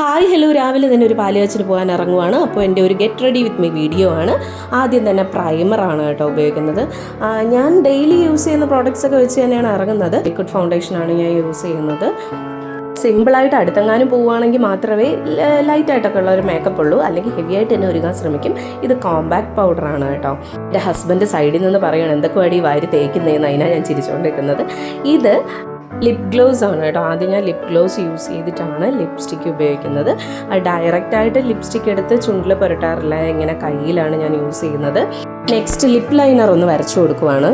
Hi hello, രാവിലെ തന്നെ ഒരു പാലുകാച്ചിന് പോകാൻ ഇറങ്ങുവാണ്. അപ്പോൾ എൻ്റെ ഒരു get ready with me video ആണ്. ആദ്യം തന്നെ പ്രൈമറാണ് കേട്ടോ ഉപയോഗിക്കുന്നത്. ഞാൻ ഡെയിലി യൂസ് ചെയ്യുന്ന പ്രോഡക്റ്റ്സ് ഒക്കെ വെച്ച് തന്നെയാണ് ഇറങ്ങുന്നത്. ലിക്വിഡ് ഫൗണ്ടേഷനാണ് ഞാൻ യൂസ് ചെയ്യുന്നത്. സിമ്പിളായിട്ട് അടുത്തെങ്ങാനും പോവുകയാണെങ്കിൽ മാത്രമേ ലൈറ്റായിട്ടൊക്കെ ഉള്ള ഒരു മേക്കപ്പ് ഉള്ളൂ, അല്ലെങ്കിൽ ഹെവി ആയിട്ട് തന്നെ ഒരുങ്ങാൻ ശ്രമിക്കും. ഇത് കോമ്പാക്ട് പൗഡറാണ് കേട്ടോ. എൻ്റെ ഹസ്ബൻഡ് സൈഡിൽ നിന്ന് പറയണം എന്തൊക്കെ വഴി വാരി തേക്കുന്നതെന്ന്. അതിനാണ് ഞാൻ ചിരിച്ചുകൊണ്ടിരിക്കുന്നത്. ഇത് ലിപ് ഗ്ലോസ് ആണ് കേട്ടോ. ആദ്യം ഞാൻ ലിപ് ഗ്ലോസ് യൂസ് ചെയ്തിട്ടാണ് ലിപ്സ്റ്റിക്ക് ഉപയോഗിക്കുന്നത്. ഡയറക്റ്റായിട്ട് ലിപ്സ്റ്റിക്ക് എടുത്ത് ചുണ്ടിൽ പുരട്ടാറില്ല, ഇങ്ങനെ കയ്യിലാണ് ഞാൻ യൂസ് ചെയ്യുന്നത്. നെക്സ്റ്റ് ലിപ് ലൈനർ ഒന്ന് വരച്ചു കൊടുക്കുവാണ്.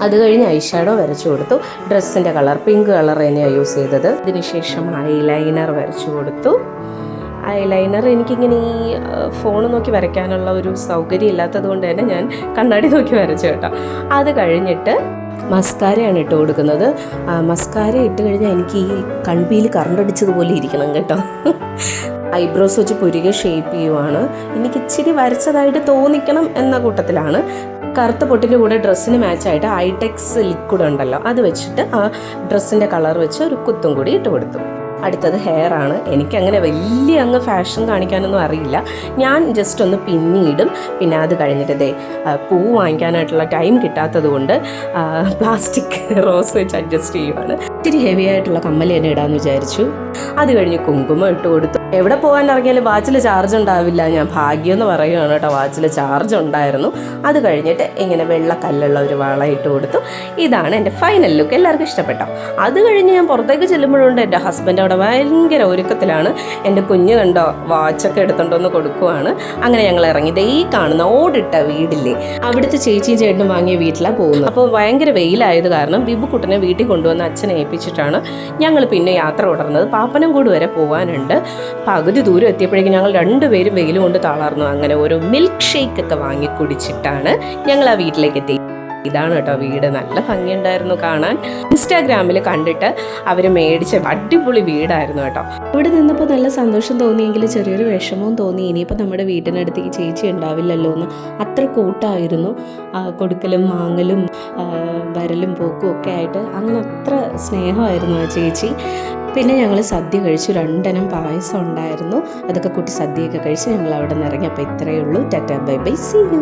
അത് കഴിഞ്ഞ് ഐ ഷാഡോ വരച്ചു കൊടുത്തു. ഡ്രസ്സിൻ്റെ കളർ പിങ്ക് കളർ തന്നെയാണ് യൂസ് ചെയ്തത്. അതിനുശേഷം ഐ ലൈനർ വരച്ചു കൊടുത്തു. ഐ ലൈനർ എനിക്കിങ്ങനെ ഈ ഫോൺ നോക്കി വരയ്ക്കാനുള്ള ഒരു സൗകര്യം ഇല്ലാത്തത് കൊണ്ട് തന്നെ ഞാൻ കണ്ണാടി നോക്കി വരച്ചു കേട്ടോ. അത് കഴിഞ്ഞിട്ട് മസ്കാരയാണ് ഇട്ട് കൊടുക്കുന്നത്. മസ്കാര ഇട്ട് കഴിഞ്ഞാൽ എനിക്ക് ഈ കൺപീൽ കറണ്ടടിച്ചതുപോലെ ഇരിക്കണം കേട്ടോ. ഐബ്രോസ് വെച്ച് പുരികെ ഷേപ്പ് ചെയ്യുവാണ്. എനിക്ക് ഇച്ചിരി വരച്ചതായിട്ട് തോന്നിക്കണം എന്ന കൂട്ടത്തിലാണ്. കറുത്ത പൊട്ടിൻ്റെ കൂടെ ഡ്രസ്സിന് മാച്ചായിട്ട് ഐടെക്സ് ലിക്വിഡ് ഉണ്ടല്ലോ, അത് വെച്ചിട്ട് ആ ഡ്രസ്സിൻ്റെ കളർ വെച്ച് ഒരു കുത്തും കൂടി ഇട്ട് കൊടുത്തു. അടുത്തത് ഹെയർ ആണ്. എനിക്കങ്ങനെ വലിയ അങ്ങ് ഫാഷൻ കാണിക്കാനൊന്നും അറിയില്ല. ഞാൻ ജസ്റ്റ് ഒന്ന് പിന്നിടും. പിന്നെ അത് കഴിഞ്ഞിട്ട് പൂ വാങ്ങിക്കാനായിട്ടുള്ള ടൈം കിട്ടാത്തത് കൊണ്ട് പ്ലാസ്റ്റിക് റോസ് വെച്ച് അഡ്ജസ്റ്റ് ചെയ്യുവാണ്. ഇത്തിരി ഹെവി ആയിട്ടുള്ള കമ്മൽ തന്നെ ഇടാമെന്ന് വിചാരിച്ചു. അത് കഴിഞ്ഞ് കുങ്കുമം ഇട്ട് കൊടുത്തു. എവിടെ പോകാൻ ഇറങ്ങിയാലും വാച്ചിൽ ചാർജ് ഉണ്ടാവില്ല. ഞാൻ ഭാഗ്യം എന്ന് പറയുകയാണ് കേട്ടോ, വാച്ചിൽ ചാർജ് ഉണ്ടായിരുന്നു. അത് കഴിഞ്ഞിട്ട് ഇങ്ങനെ വെള്ള കല്ലുള്ള ഒരു വള ഇട്ട് കൊടുത്തു. ഇതാണ് എൻ്റെ ഫൈനൽ ലുക്ക്. എല്ലാവർക്കും ഇഷ്ടപ്പെട്ടോ? അത് കഴിഞ്ഞ് ഞാൻ പുറത്തേക്ക് ചെല്ലുമ്പോഴുണ്ട് എൻ്റെ ഹസ്ബൻഡ് അവിടെ ഭയങ്കര ഒരുക്കത്തിലാണ്. എൻ്റെ കുഞ്ഞ് കണ്ടോ, വാച്ചൊക്കെ എടുത്തുകൊണ്ടൊന്ന് കൊടുക്കുവാണ്. അങ്ങനെ ഞങ്ങൾ ഇറങ്ങി. ഈ കാണുന്ന ഓടിട്ട വീടില്ലേ, അവിടുത്തെ ചേച്ചിയും ചേട്ടനും വാങ്ങിയ വീട്ടിലാണ് പോകുന്നത്. അപ്പോൾ ഭയങ്കര വെയിലായത് കാരണം വിബുക്കുട്ടനെ വീട്ടിൽ കൊണ്ടുവന്ന് അച്ഛനെ ഏൽപ്പിച്ചിട്ടാണ് ഞങ്ങൾ പിന്നെ യാത്ര തുടർന്നത്. പാപ്പനംകോട് വരെ പോകാനുണ്ട്. പകുതി ദൂരം എത്തിയപ്പോഴേക്കും ഞങ്ങൾ രണ്ടുപേരും വെയിൽ കൊണ്ട് തളർന്നു. അങ്ങനെ ഒരു മിൽക്ക് ഷേക്ക് ഒക്കെ വാങ്ങി കുടിച്ചിട്ടാണ് ഞങ്ങൾ ആ വീട്ടിലേക്ക് എത്തി. ഇതാണ് കേട്ടോ വീട്. നല്ല ഭംഗിയുണ്ടായിരുന്നു കാണാൻ. ഇൻസ്റ്റാഗ്രാമിൽ കണ്ടിട്ട് അവർ മേടിച്ച അടിപൊളി വീടായിരുന്നു കേട്ടോ. ഇവിടെ നിന്നപ്പോൾ നല്ല സന്തോഷം തോന്നിയെങ്കിലും ചെറിയൊരു വിഷമവും തോന്നി. ഇനിയിപ്പോൾ നമ്മുടെ വീട്ടിനടുത്തേക്ക് ചേച്ചി ഉണ്ടാവില്ലല്ലോ എന്ന്. അത്ര കൂട്ടായിരുന്നു. കൊടുക്കലും മാങ്ങലും വരലും പോക്കും ഒക്കെ ആയിട്ട് അങ്ങനെ അത്ര സ്നേഹമായിരുന്നു ആ ചേച്ചി. പിന്നെ ഞങ്ങൾ സദ്യ കഴിച്ചു. 2 ഇനം പായസം ഉണ്ടായിരുന്നു. അതൊക്കെ കൂട്ടി സദ്യയൊക്കെ കഴിച്ച് ഞങ്ങൾ അവിടെ നിന്ന് ഇറങ്ങി. അപ്പോൾ ഇത്രയേ ഉള്ളൂ. Tata bye bye, see U.